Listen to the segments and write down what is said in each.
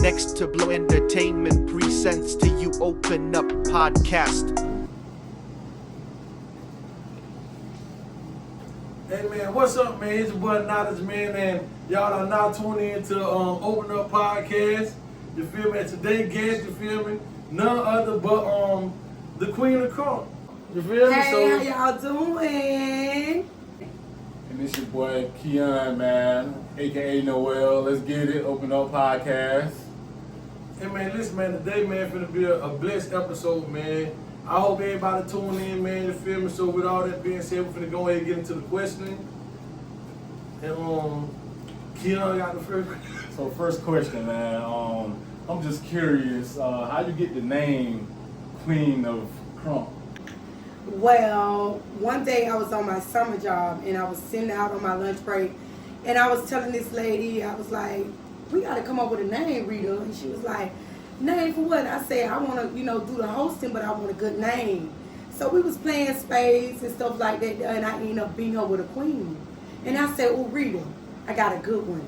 Next to Blow Entertainment presents to you Open Up Podcast. Hey man, what's up, man? It's your boy Knowledge, man, and y'all are now tuning in to Open Up Podcast. You feel me? And today's guest, you feel me? None other but the Queen of Crunk. You feel me? Hey, how y'all doing? And it's your boy Keon, man, aka Noel. Let's get it. Open Up Podcast. Hey man, listen, man. Today, man, finna be a blessed episode, man. I hope everybody tune in, man. You feel me? So with all that being said, we're finna go ahead and get into the questioning. And Keon got the first question. So first question, man. I'm just curious, how you get the name Queen of Crunk? Well, one day I was on my summer job and I was sitting out on my lunch break and I was telling this lady, I was like, we got to come up with a name, Rita. And she was like, name for what? I said, I want to, do the hosting, but I want a good name. So we was playing spades and stuff like that, and I ended up beating her with a queen. And I said, oh, Rita, I got a good one.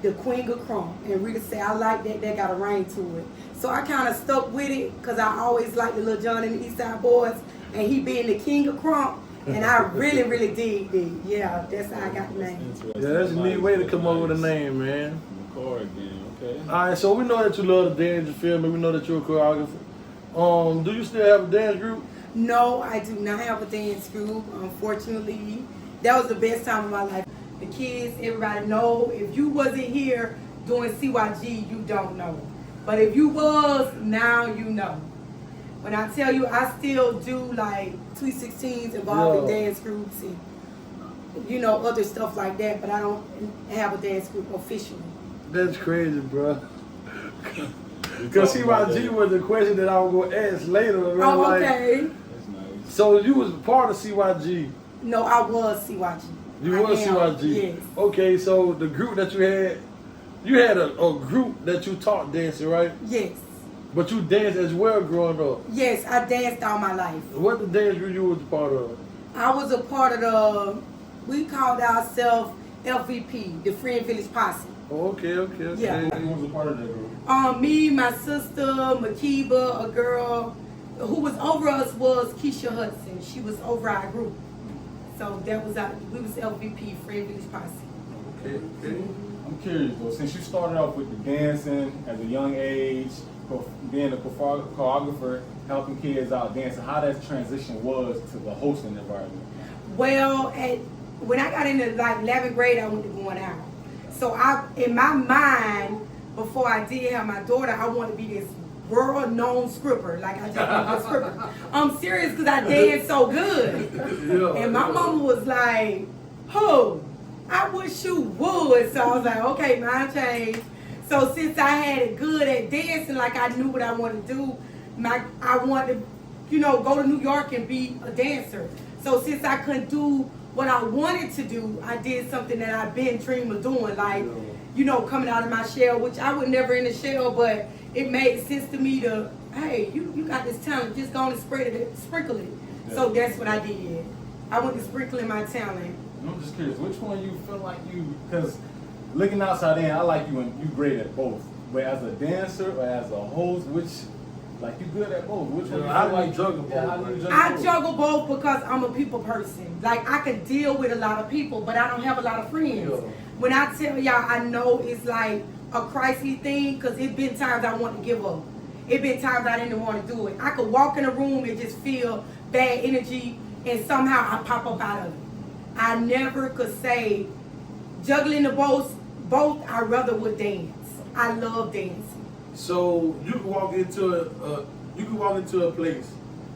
The Queen of Crunk. And Rita said, I like that. That got a ring to it. So I kind of stuck with it because I always liked the Lil Jon and the East Side Boys, and he being the King of Crunk. And I really, really dig it. Yeah, that's how I got the name. Yeah, that's a neat way to come up with a name, man. Chord game, okay. Alright, so we know that you love to dance, you feel me? We know that you're a choreographer. Do you still have a dance group? No, I do not have a dance group, unfortunately. That was the best time of my life. The kids, everybody know, if you wasn't here doing CYG, you don't know. But if you was, now you know. When I tell you, I still do like Sweet 16s involving dance groups and, other stuff like that, but I don't have a dance group officially. That's crazy, bro. Because CYG was the question that I was going to ask later. Oh, okay. That's nice. So you was part of CYG? No, I was CYG. You was CYG? Yes. Okay, so the group that you had a group that you taught dancing, right? Yes. But you danced as well growing up? Yes, I danced all my life. What the dance group you was a part of? I was a part of we called ourselves LVP, the Friend Village Posse. Oh, okay. Yeah. Who was a part of that group? Me, my sister, Makiba, a girl who was over us was Keisha Hudson. She was over our group. So that was we was LVP, Friend Village Posse. Okay. I'm curious though, since you started off with the dancing at a young age, being a choreographer, helping kids out dancing, how that transition was to the hosting environment? Well, when I got into like 11th grade, I went to going out. So in my mind, before I did have my daughter, I wanted to be this world-known stripper. Like I just want to be a stripper. I'm serious because I danced so good. And my mama was like, "Oh, I wish you would." So I was like, "Okay, mine changed." So since I had it good at dancing, like I knew what I wanted to do, I wanted to, go to New York and be a dancer. So since I couldn't do what I wanted to do, I did something that I've been dreaming of doing, like, coming out of my shell, which I was never in the shell, but it made sense to me to, hey, you got this talent, just go on and sprinkle it. Yeah. So that's what I did. I went to sprinkling my talent. I'm just curious, which one you feel like because looking outside in, I like you and you great at both. But as a dancer or as a host, you good at both? Which one? How do you juggle both? I juggle both because I'm a people person. Like I can deal with a lot of people, but I don't have a lot of friends. Yeah. When I tell y'all, I know it's like a crisis thing because it's been times I want to give up. It's been times I didn't want to do it. I could walk in a room and just feel bad energy and somehow I pop up out of it. I never could say juggling the both I rather would dance. I love dancing. So you can walk into a place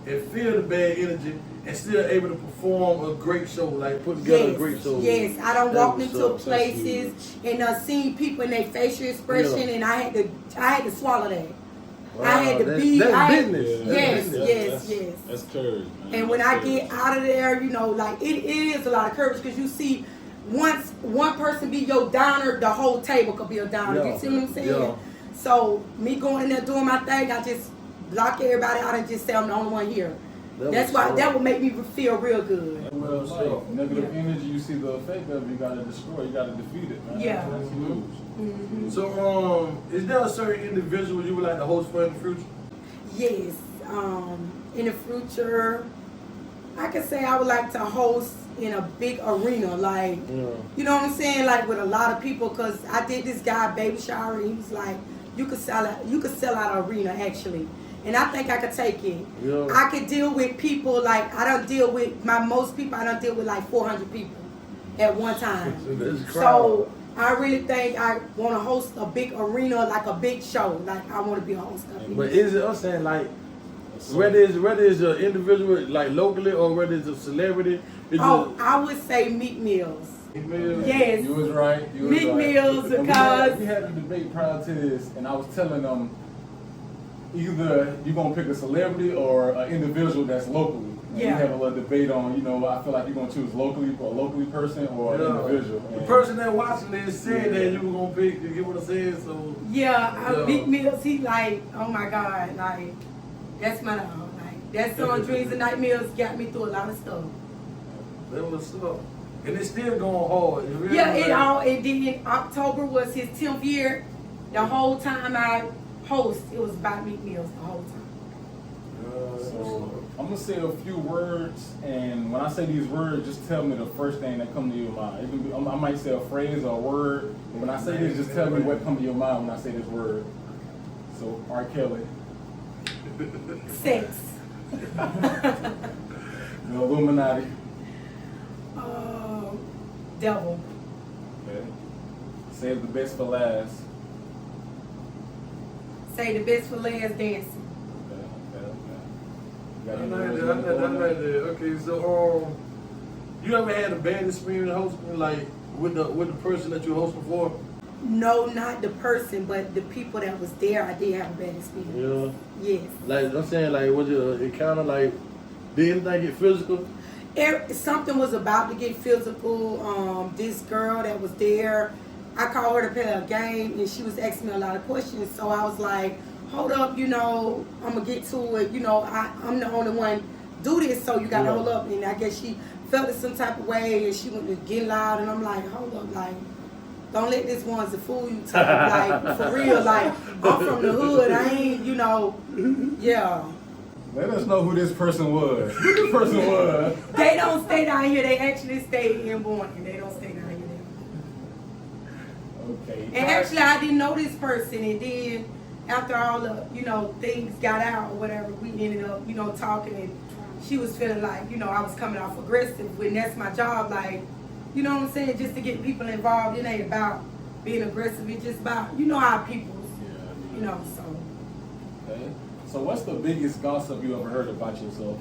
and feel the bad energy and still able to perform a great show, like put together a great show. Yes, I done walked into places and seen people in their facial expression, and I had to swallow that. Wow, I had to be. That's business. Yes. That's courage, man. And when I get out of there, like it is a lot of courage because you see, once one person be your downer, the whole table could be your downer. You see what I'm saying? Yeah. So me going in there doing my thing, I just block everybody out and just say I'm the only one here. That would make me feel real good. Well, Real life. stuff. Negative energy, you see the effect of it, you gotta destroy, you gotta defeat it, man. Yeah. That's huge. So, is there a certain individual you would like to host for in the future? Yes. In the future, I could say I would like to host in a big arena, like, you know what I'm saying, like with a lot of people. Cause I did this guy baby shower, and he was like, you could sell out an arena actually, and I think I could take it. Yeah. I could deal with people like I don't deal with most people. I don't deal with like 400 people at one time. So I really think I want to host a big arena, like a big show. Like I want to be a host of it. But is it, I'm saying, like, whether it's an individual, like locally, or whether it's a celebrity? I would say Meat Mills. Yes. You was right. Meat Mills, And because we had a debate prior to this, and I was telling them either you're gonna pick a celebrity or an individual that's locally. And Yeah. We have a little debate on, I feel like you're gonna choose locally for a locally person or an individual. The And person that watching this said that you were gonna pick. You get what I'm saying? So yeah, Meat Mills. He like, oh my God, like that's my dog. Like that song Dreams and Nightmares got me through a lot of stuff. that was up, and it's still going hard. You really Yeah, it did. October was his 10th year. The whole time I host, it was about Meat Mills the whole time. so I'm gonna say a few words, and when I say these words, just tell me the first thing that comes to your mind. I might say a phrase or a word, but when I say this, just tell me what comes to your mind when I say this word. So R. Kelly, Sex. the Illuminati. Devil. Okay. Save the best for last. Say the best for last dancing. I like that. Okay, so you ever had a bad experience hosting, like with the person that you hosting for? No, not the person, but the people that was there. I did have a bad experience. Yeah. Yes. Like I'm saying, like was it an encounter? Like did anything get physical? Something was about to get physical. This girl that was there, I called her to play a game, and she was asking me a lot of questions. So I was like, hold up, I'm gonna get to it. I'm the only one do this, so you gotta hold up. And I guess she felt it some type of way, and she went to get loud, and I'm like, hold up, like, don't let this one's a fool you type, like, for real, like, I'm from the hood, I ain't, yeah. Let us know who this person was. Who this person was. They don't stay down here, they actually stay in Boynton, they don't stay down here. Okay. And actually, I didn't know this person, and then after all the, things got out or whatever, we ended up, talking, and she was feeling like, I was coming off aggressive, when that's my job, like, you know what I'm saying, just to get people involved. It ain't about being aggressive, it's just about, our people's, so. Okay. So what's the biggest gossip you ever heard about yourself?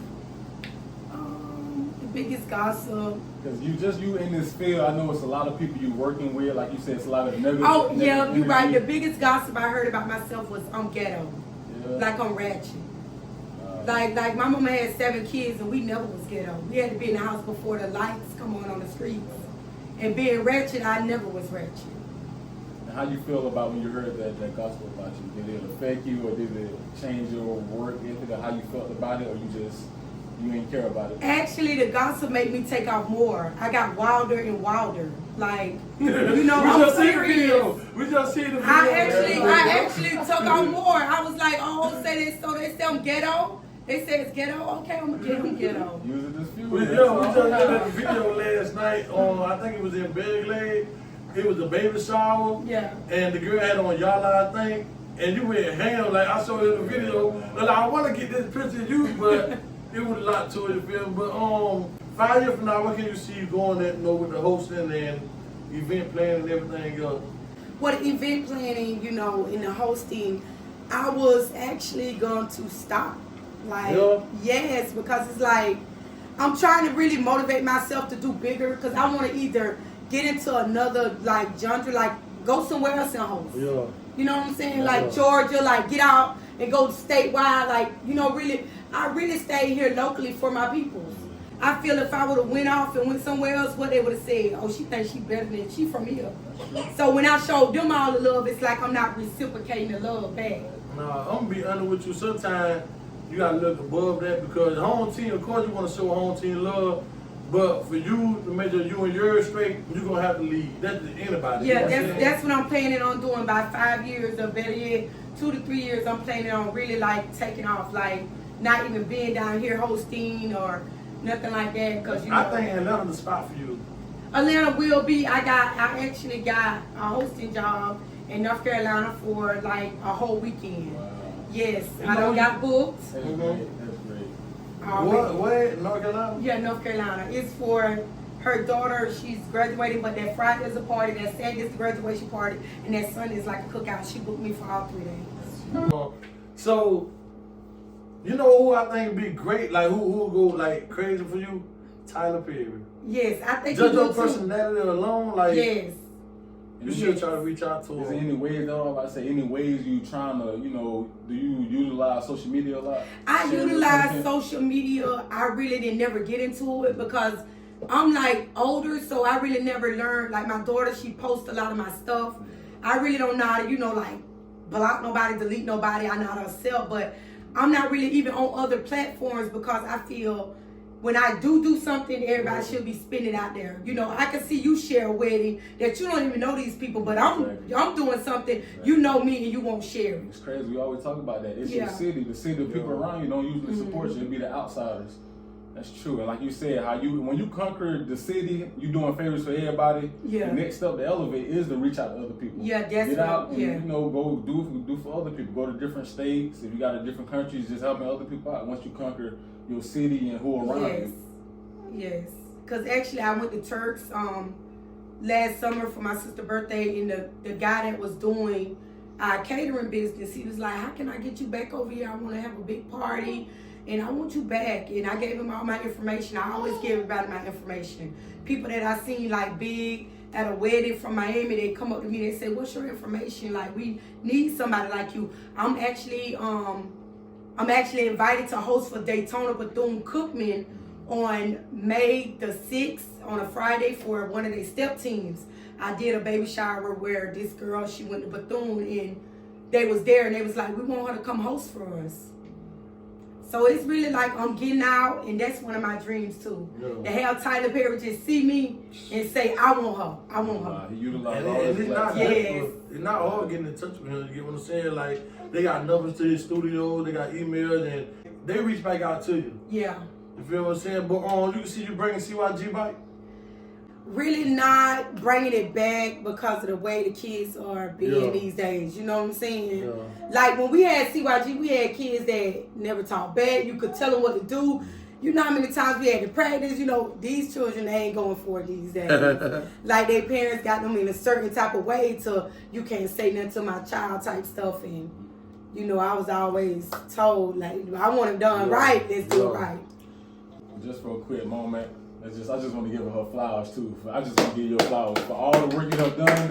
The biggest gossip. Because you in this field, I know it's a lot of people you working with, like you said, it's a lot of negative. Oh, yeah, negative you're right. The energy. biggest gossip I heard about myself was I'm ghetto. Yeah. Like I'm ratchet. Like my mama had 7 kids and we never was ghetto. We had to be in the house before the lights come on the streets. And being ratchet, I never was ratchet. And how you feel about when you heard that gospel about you? Did it affect you, or did it change your work ethic, or how you felt about it, or you ain't care about it? Actually, the gossip made me take off more. I got wilder and wilder. Like, we I'm just see the serious. video. We just see the video. I actually took on more. I was like, they say I'm ghetto. They say it's ghetto. Okay, I'm ghetto. Using this fuel. We just looked at the video last night on, I think it was in Begley. It was a baby shower. Yeah. And the girl had on Yala, I think. And you went ham, like I showed you in the video. Like, I want to get this picture of you, but it was a lot to it, you feel me? But 5 years from now, what can you see you going at, with the hosting and event planning and everything else? Well, the event planning, in the hosting, I was actually going to stop. Like, yes, because it's like, I'm trying to really motivate myself to do bigger, because I want to either get into another, like, genre, like, go somewhere else and host. Yeah. You know what I'm saying? Like, Georgia, like, get out and go statewide, like, I really stay here locally for my people. I feel if I would have went off and went somewhere else, what they would have said, oh, she thinks she better than she from here. So when I showed them all the love, it's like I'm not reciprocating the love back. Nah, I'm gonna be honest with you. Sometimes you gotta look above that, because home team, of course, you want to show home team love, But for you to make sure you and yours straight, you're gonna have to lead. That's to anybody. Yeah, that's what I'm planning on doing by 5 years, or better yet, 2 to 3 years. I'm planning on really like taking off, like not even being down here hosting or nothing like that. Cause you know, I think Atlanta's the spot for you. Atlanta will be. I actually got a hosting job in North Carolina for like a whole weekend. Wow. Yes, I don't got booked. That's great. That's great. What? North Carolina? Yeah, North Carolina. It's for her daughter. She's graduating, but that Friday is a party, that Saturday is the graduation party, and that Sunday is like a cookout. She booked me for all 3 days. So, you know who I think would be great? Like who will go like crazy for you? Tyler Perry. Yes, I think Just you your do too. personality alone, like Yes. you should try to reach out to Is there him. any ways though? I say any ways you trying to, you know, do you utilize social media a lot? I Share your utilize content? social media. I really didn't never get into it because I'm like older, so I really never learned. Like my daughter, she posts a lot of my stuff. I really don't know how to, you know, like block nobody, delete nobody. I know how to sell, but I'm not really even on other platforms because I feel when I do something, everybody should be spinning out there. You know, I can see you share a wedding that you don't even know these people, but I'm doing something, you know me and you won't share it. It's crazy. We always talk about that. It's Yeah. your city. The city, the people around you don't usually support you. It'd be the outsiders. That's true. And like you said, when you conquer the city, you doing favors for everybody. Yeah. The next step to elevate is to reach out to other people. Yeah, that's Get out and yeah. you know go do for other people. Go to different states. If you got to different countries, just helping other people out. Once you conquer your city and who around Yes, you. yes. Because actually, I went to Turks last summer for my sister's birthday, and the guy that was doing our catering business, he was like, "How can I get you back over here? I want to have a big party, and I want you back." And I gave him all my information. I always give everybody my information. People that I seen like big at a wedding from Miami, they come up to me, they say, "What's your information? Like, we need somebody like you." I'm actually invited to host for Daytona Bethune-Cookman on May the 6th on a Friday for one of their step teams. I did a baby shower where this girl, she went to Bethune and they was there and they was like, "We want her to come host for us." So it's really like I'm getting out, and that's one of my dreams too. Yeah. To have Tyler Perry just see me and say, "I want her, I want her." He utilized And all it's his not platforms. Yes. difficult. It's not hard getting in touch with him. You get what I'm saying? Like they got numbers to his studio, they got emails, and they reach back out to you. Yeah. You feel what I'm saying? But you can see you bringing CYG back. Really not bringing it back because of the way the kids are being these days. You know what I'm saying? Yeah. Like when we had CYG, we had kids that never talk back. You could tell them what to do. You know how many times we had to practice? You know, these children, they ain't going for it these days. Like their parents got them in a certain type of way to, you can't say nothing to my child type stuff. And, you know, I was always told, like, I want it done right, let's do it right. Just for a quick moment, I just want to give her flowers too. I just want to give you flowers for all the work you have done.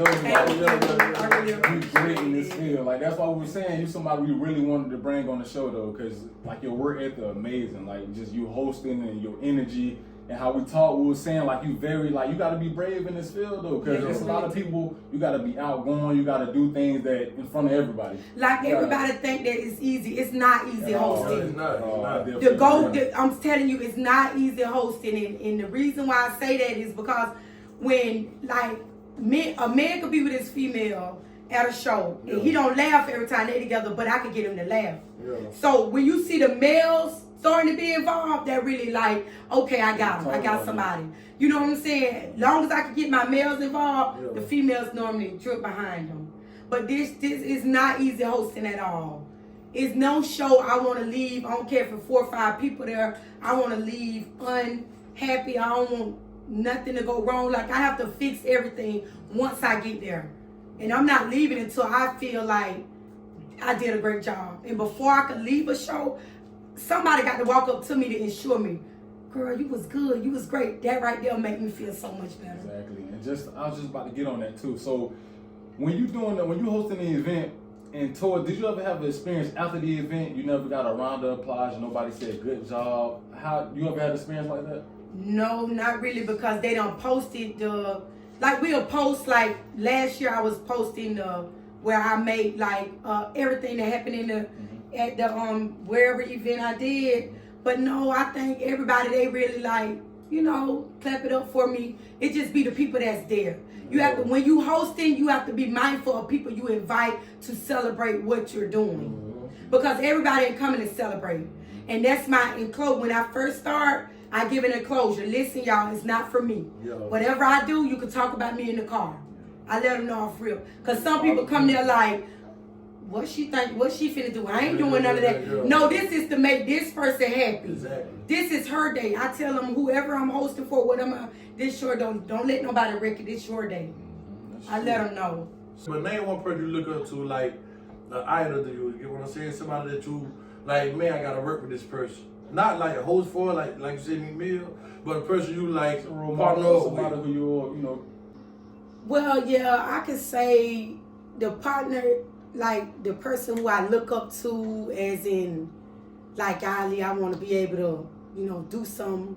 You great in this field. Like that's why we were saying you somebody we really wanted to bring on the show though, because like your work ethic amazing. Like just you hosting and your energy and how we talk. We were saying like you very like you got to be brave in this field though, because there's a lot of people. You got to be outgoing. You got to do things that in front of everybody. Like everybody think that it's easy. It's not easy hosting. It's not. I'm telling you, it's not easy hosting, and the reason why I say that is because when like a man could be with his female at a show and he don't laugh every time they together, but I could get him to laugh. Yeah. So when you see the males starting to be involved, they're really like, okay, I got him. I got somebody. You know what I'm saying? As long as I can get my males involved, the females normally drip behind them. But this is not easy hosting at all. It's no show I want to leave. I don't care if it's 4 or 5 people there. I want to leave unhappy. I don't want nothing to go wrong. Like I have to fix everything once I get there. And I'm not leaving until I feel like I did a great job. And before I could leave a show, somebody got to walk up to me to ensure me, "Girl, you was good. You was great." That right there make me feel so much better. Exactly. And I was just about to get on that too. So when you hosting the event and tour, did you ever have an experience after the event? You never got a round of applause and nobody said good job. How you ever had an experience like that? No, not really, because they don't post it. Like we'll post, like last year I was posting where I made like everything that happened in at the wherever event I did. But no, I think everybody, they really like clap it up for me. It just be the people that's there. You have to, when you hosting, you have to be mindful of people you invite to celebrate what you're doing. Because everybody ain't coming to celebrate. And that's my enclosure. When I first start, I give an enclosure. Listen, y'all, it's not for me. Whatever I do, you can talk about me in the car. I let them know off real. Because some people come there like, what she think, what she finna do? I ain't doing none of that. No, this is to make this person happy. Exactly. This is her day. I tell them whoever I'm hosting for, this your don't let nobody wreck it. This your day. I let them know. But name one person you look up to, like an idol to you. You get what I'm saying? Somebody that you like, man, I gotta work with this person. Not like a host for, like you said, Meal, but a person you like partner up with. Somebody who Well, yeah, I could say the partner, like the person who I look up to, as in, like Ali, I want to be able to, do something.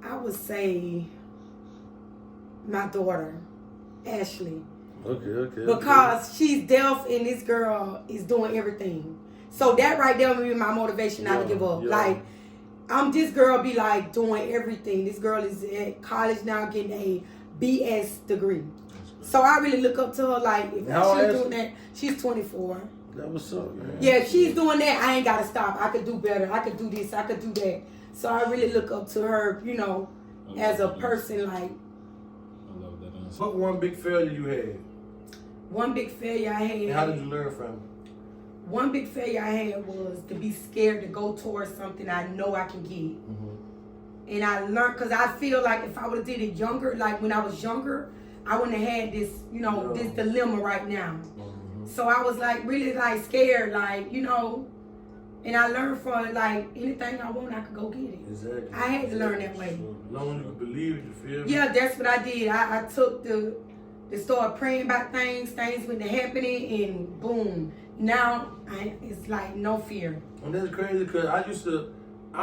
I would say my daughter, Ashley. Okay. Because she's deaf and this girl is doing everything. So that right there will be my motivation not to give up. Like, this girl be like doing everything. This girl is at college now getting a BS degree. So I really look up to her, like, if she's doing that, she's 24. That was up, man. Yeah, if she's doing that, I ain't got to stop. I could do better. I could do this. I could do that. So I really look up to her, as a person, like. I love that answer. What one big failure you had? One big failure I had. And how did you learn from it? One big failure I had was to be scared to go towards something I know I can get. And I learned, because I feel like if I would have did it younger, like when I was younger, I wouldn't have had this, this dilemma right now. So I was like really like scared, like, and I learned from it, like anything I want, I could go get it. Exactly. I had to learn that way. As long as you can believe it, you feel me? Yeah, that's what I did. I took to start praying about things went to happening, and boom. Now it's like no fear. And that's crazy, because I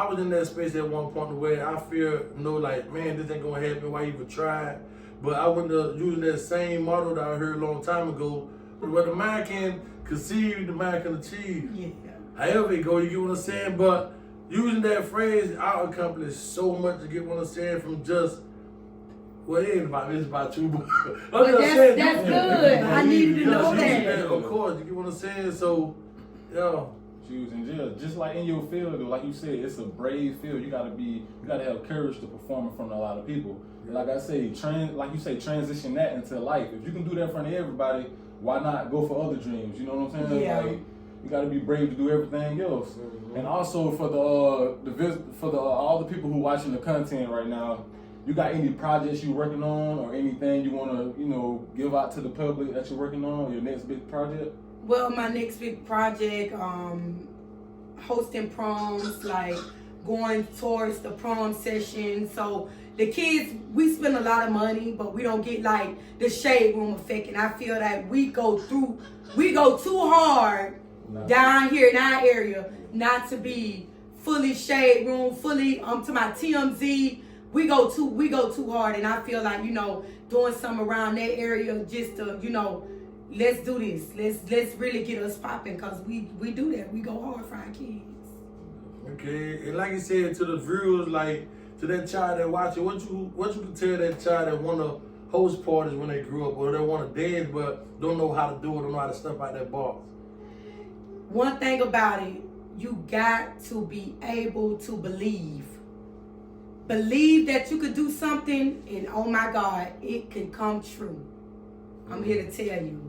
was in that space at one point where I fear, like, man, this ain't gonna happen, why even try? But I wouldn't have used that same model that I heard a long time ago. Where the mind can conceive, the mind can achieve. Yeah. However it go, you get what I'm saying? But using that phrase, I accomplished so much, to get what I'm saying, from just, well, it ain't about me, it's about you. But that's good. I needed to know that. Of course, you get what I'm saying? So, yeah. She was in jail. Just like in your field, like you said, it's a brave field. You gotta have courage to perform in front of a lot of people. And like I say, transition that into life. If you can do that in front of everybody, why not go for other dreams? You know what I'm saying? Yeah. Like, you gotta be brave to do everything else. And also for all the people who watching the content right now, you got any projects you working on, or anything you wanna, give out to the public that you're working on, your next big project? Well, my next big project, hosting proms, like going towards the prom session. So the kids, we spend a lot of money, but we don't get like the shade room effect. And I feel that we go too hard down here in our area not to be fully shade room, fully to my TMZ. We go too hard, and I feel like, doing something around that area just to, let's do this. Let's really get us popping, because we do that. We go hard for our kids. Okay, and like you said, to the viewers, like to that child that watching, what you can tell that child that want to host parties when they grew up, or they want to dance but don't know how to do it, don't know how to step out that box? One thing about it, you got to be able to believe. Believe that you could do something, and oh my God, it can come true. I'm here to tell you.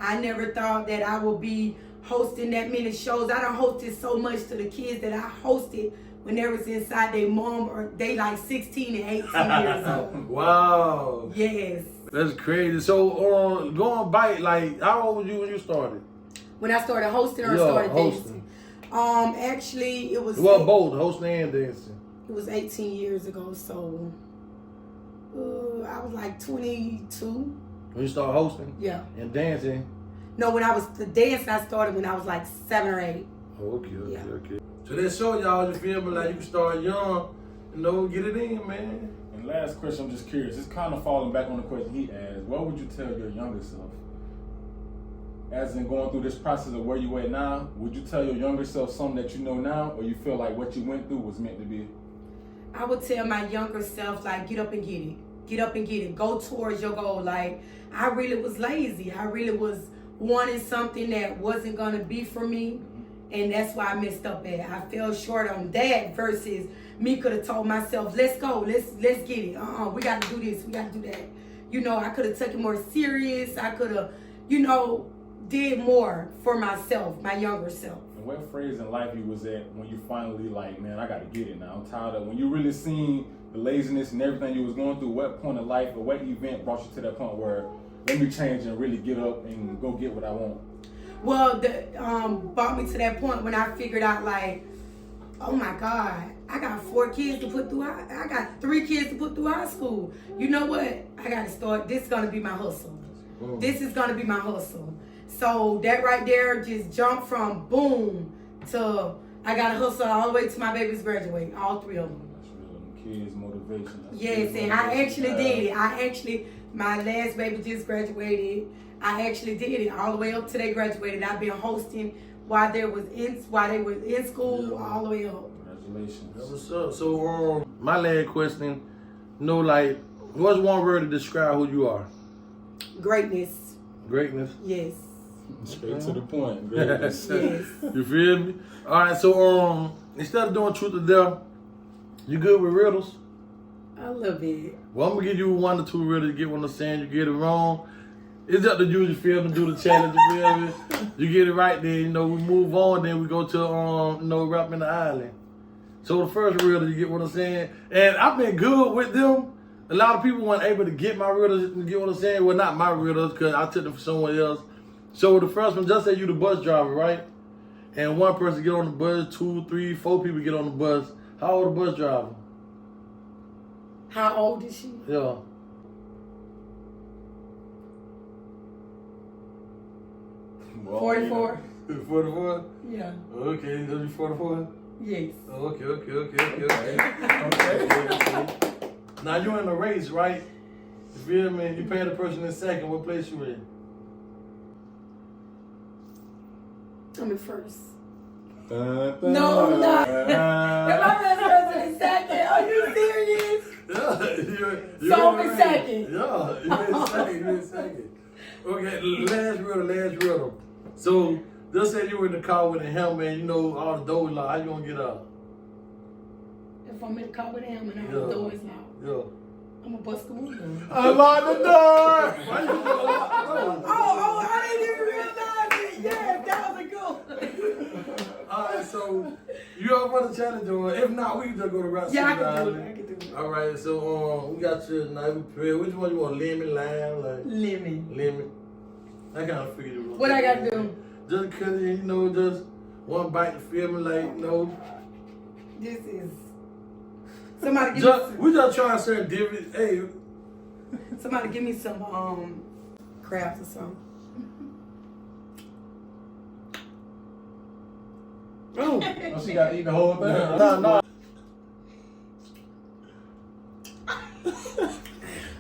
I never thought that I would be hosting that many shows. I done hosted so much to the kids that I hosted when they was inside their mom, or they like 16 and 18 years old. Wow. Yes. That's crazy. So, going back, like, how old were you when you started? When I started hosting or started dancing? Actually, it was... Well, both, hosting and dancing. It was 18 years ago, so I was like 22. When you started hosting? Yeah. And dancing? No, when I was the dance, I started when I was like 7 or 8. Okay. So that show y'all, you feel me, like you can start young, get it in, man. And last question, I'm just curious. It's kind of falling back on the question he asked. What would you tell your younger self? As in going through this process of where you at now, would you tell your younger self something that you know now, or you feel like what you went through was meant to be? I would tell my younger self, like, get up and get it. Get up and get it. Go towards your goal. Like, I really was lazy. I really was wanting something that wasn't going to be for me. And that's why I messed up at. I fell short on that versus me could have told myself, let's go. Let's get it. We got to do this. We got to do that. You know, I could have taken more serious. I could have, you know, did more for myself, my younger self. And what phase in life you was at when you finally like, man, I got to get it now. I'm tired of, when you really seen the laziness and everything you was going through, what point of life or what event brought you to that point where let me change and really get up and go get what I want? Well, brought me to that point when I figured out, like, oh my God, I got 4 kids to put through. I got 3 kids to put through high school. You know what? I got to start. This is going to be my hustle. This is going to be my hustle. So that right there just jumped from boom to I got to hustle all the way to my babies graduate, all 3 of them. That's real. Kids' motivation. Yes, and I actually did it. My last baby just graduated. I actually did it all the way up till they graduated. I've been hosting while they were in school, all the way up. Congratulations. That's what's up. So, my last question, you know, like, what's one word to describe who you are? Greatness. Greatness? Yes. Straight to the point. Greatness. Yes. You feel me? All right, so, instead of doing truth or dare, you good with riddles? I love it. Well, I'm gonna give you 1 or 2 riddles. You get what I'm saying. You get it wrong, it's up to you. You feel me? Do the challenge. You feel me? You get it right, then you know we move on. Then we go to rapping the island. So the first riddle, you get what I'm saying. And I've been good with them. A lot of people weren't able to get my riddles. You get what I'm saying? Well, not my riddles because I took them for someone else. So the first one, just say you the bus driver, right? And one person get on the bus, 2, 3, 4 people get on the bus. How old the bus driver? How old is she? Yeah. Well, 44. 44? Yeah. Okay, so you 44? Yes. Okay. Okay. Now you in the race, right? You feel me? You pay the person in second. What place you in? I'm in first. No, No, I'm not. If I'm in first in second, are you serious? Yeah, So I'm in second. Yeah, you in second. Okay, last riddle. So, just say you were in the car with a helmet, you know, all the doors locked. How you gonna get out? If I'm in the car with him and all Yeah. the doors locked, Yeah. I'm gonna bust the window. Unlock the door! Why you gonna lock the door? Oh, I didn't even realize it. Yes, that was a good one. Alright, so you up for the challenge, or if not, we can just go to Rap Yeah, I City can do Island. it. I can do it. Alright, so we got your knife prepared. Which one you want? Lemon, lime, like Lemon. lemon? I kind of figured it was. What I gotta do? Just cut it, you know, just one bite. Feel me, like you know. This is somebody give Just, me we just trying to say different. Hey, some, somebody give me some crabs or something. oh, Oh, she gotta eat the whole thing. no.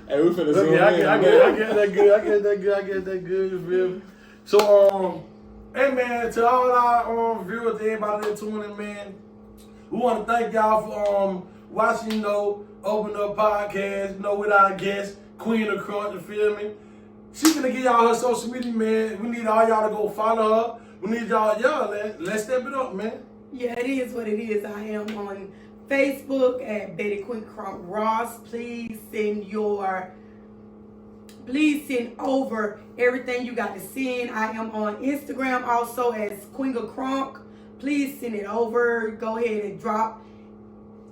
Hey, we finna zoom Okay, I in. get that good. You feel me? So hey man, to all our viewers, everybody that tuning in, man, we want to thank y'all for watching, you know, Open Up Podcast, you know, with our guest, Queen of Crunk, you feel me? She's gonna give y'all her social media, man. We need all y'all to go follow her. We need y'all, let's step it up, man. Yeah, it is what it is. I am on Facebook at Betty Queen Crunk Ross. Please send over everything you got to send. I am on Instagram also as Queen of Crunk. Please send it over. Go ahead and drop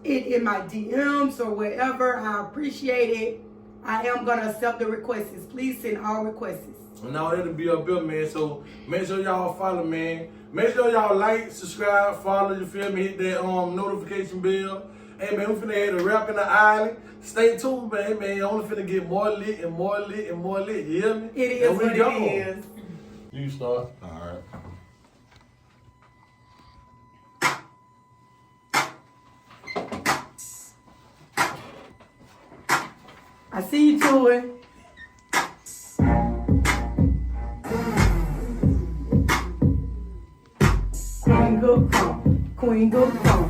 it in my DMs or wherever. I appreciate it. I am gonna accept the requests. Please send all requests. And now that'll be up there, man. So make sure y'all follow, man. Make sure y'all like, subscribe, follow, you feel me? Hit that notification bell. Hey man, we finna head to Rap in the Island. Stay tuned, man. Hey man, only finna get more lit and more lit and more lit. You hear me? It is and we what go. it is. You start. Alright. I see you to it. Queen Good Crunk. Queen Good Crunk.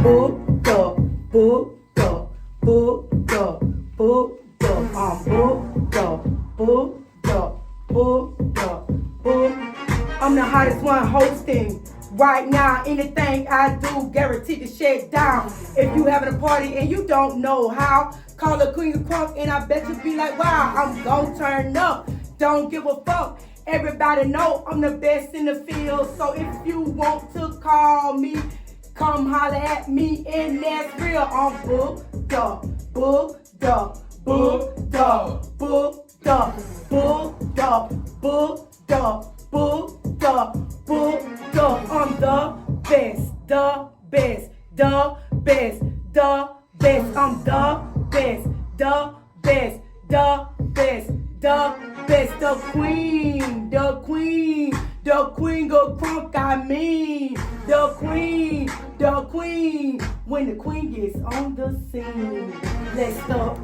booked up, booked up, booked up, booked up. I'm booked up, booked up, booked up, booked. I'm the hottest one hosting. Right now, anything I do, guaranteed to shut down. If you having a party and you don't know how, call the Queen of Crunk and I bet you be like, wow, I'm gon' turn up. Don't give a fuck. Everybody know I'm the best in the field. So if you want to call me, come holler at me and that's real. I'm booked up, booked up, booked up, booked up, booked up, booked up, booked up, booked up. I'm the best, the best, the best, the best. I'm the best, the best, the best, the best. The queen, the queen, the queen of crunk. I mean, the queen, the queen. When the queen gets on the scene, let's go.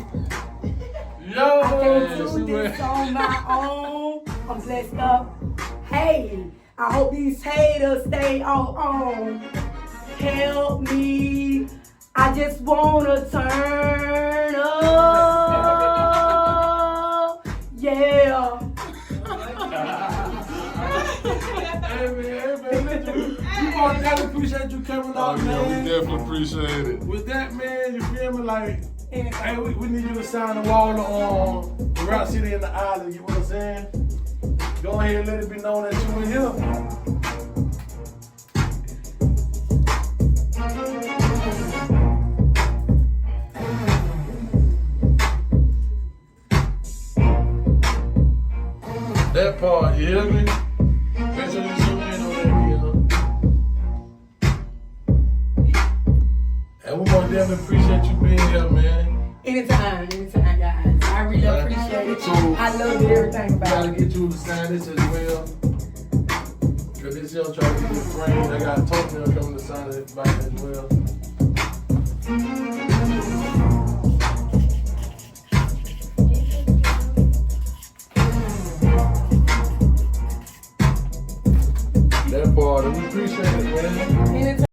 Yo, I can't do this on my own. I'm blessed up. Hey, I hope these haters stay on. Help me. I just wanna turn up. Yeah. Hey man, you all definitely appreciate you coming out, Yeah, man. we definitely appreciate it. With that, man, you feel me? Like, hey, we need you to sign the wall on the Rock City in the Island, you know what I'm saying? Go ahead and let it be known that you in here. That part, you hear me? Make sure you zoom in on that, and we most definitely appreciate you being here, man. Anytime, guys. I really appreciate it. So, I love everything about Gotta it. get you to sign this as well. Cause this here trying to get this framed. I got Tokyo coming to sign it back as well. That part, we appreciate it, man. Anytime.